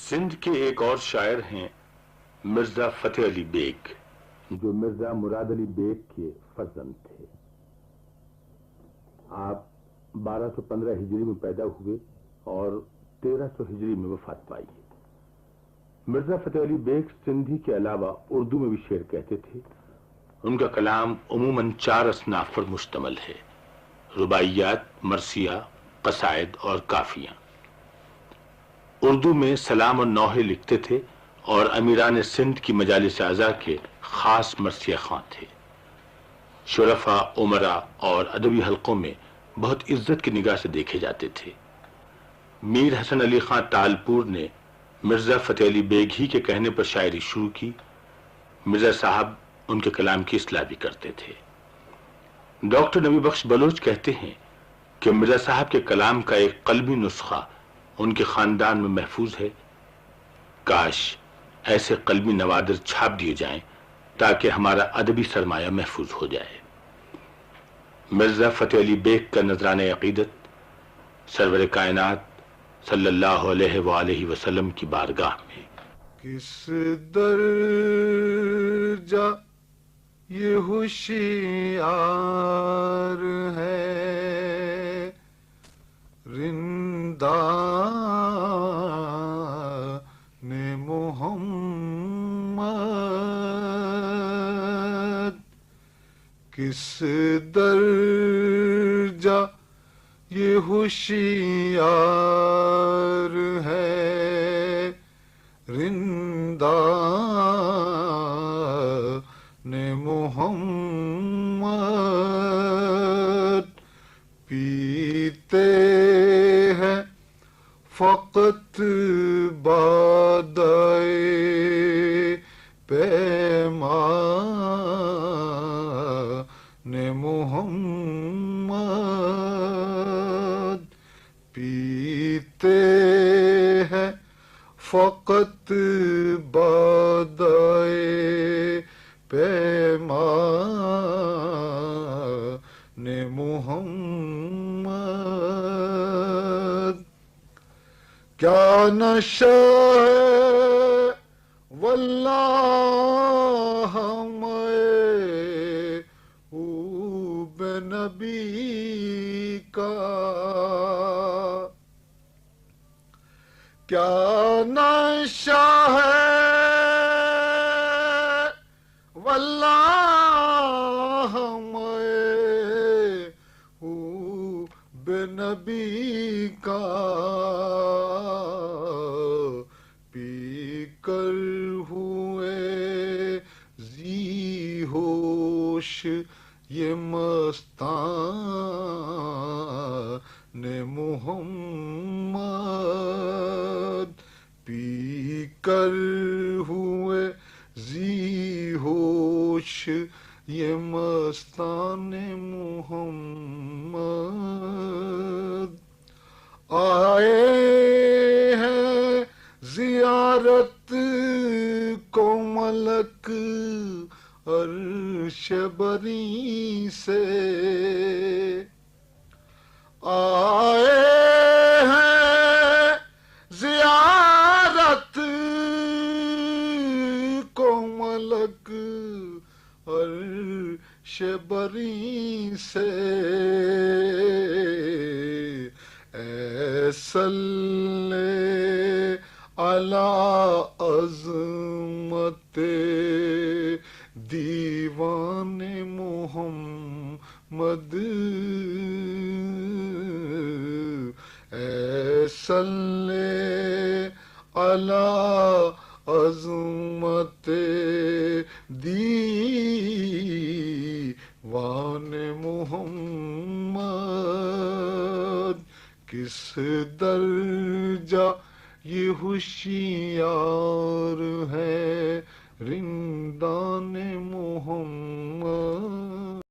سندھ کے ایک اور شاعر ہیں مرزا فتح علی بیگ، جو مرزا مراد علی بیگ کے فرزند تھے۔ آپ 1215 ہجری میں پیدا ہوئے اور 1300 ہجری میں وفات پائی۔ مرزا فتح علی بیگ سندھی کے علاوہ اردو میں بھی شعر کہتے تھے۔ ان کا کلام عموماً 4 اصناف پر مشتمل ہے: رباعیات، مرثیہ، قصائد اور کافیاں۔ اردو میں سلام و نوحے لکھتے تھے اور امیران سندھ کی مجالس اعضاء کے خاص مرثیہ خواں تھے۔ شرفاء، امراء اور ادبی حلقوں میں بہت عزت کی نگاہ سے دیکھے جاتے تھے۔ میر حسن علی خان تالپور نے مرزا فتح علی بیگ ہی کے کہنے پر شاعری شروع کی۔ مرزا صاحب ان کے کلام کی اصلاح بھی کرتے تھے۔ ڈاکٹر نبی بخش بلوچ کہتے ہیں کہ مرزا صاحب کے کلام کا ایک قلمی نسخہ ان کے خاندان میں محفوظ ہے۔ کاش ایسے قلمی نوادر چھاپ دیے جائیں تاکہ ہمارا ادبی سرمایہ محفوظ ہو جائے۔ مرزا فتح علی بیگ کا نذرانہ عقیدت سرور کائنات صلی اللہ علیہ وآلہ وسلم کی بارگاہ میں۔ کس درجہ یہ ہوشیار ہے رندان محمد، کس درجہ یہ ہوشیار ہے رندان محمد، پیتے ہیں فقط بادئے پیمان محمد، پیتے ہیں فقط بادئے پیمان محمد، کیا نشہ ہے واللہ محبوب نبی کا، کیا نشہ ہے واللہ محبوب نبی کا، پی کر ہوئے ذی ہوش یہ مستان محمد، پی کر ہوئے ذی ہوش یہ مستان محمد، آئے ہیں زیارت کو ملک عرش بری سے، آئے ہیں زیارت کو ملک عرش بری سے، اے صلی علی عظمت دیوان محمد، اے صلی علی عظمت دیوان محمد، کس درجہ یہ ہوشیار ہے رندان محمد۔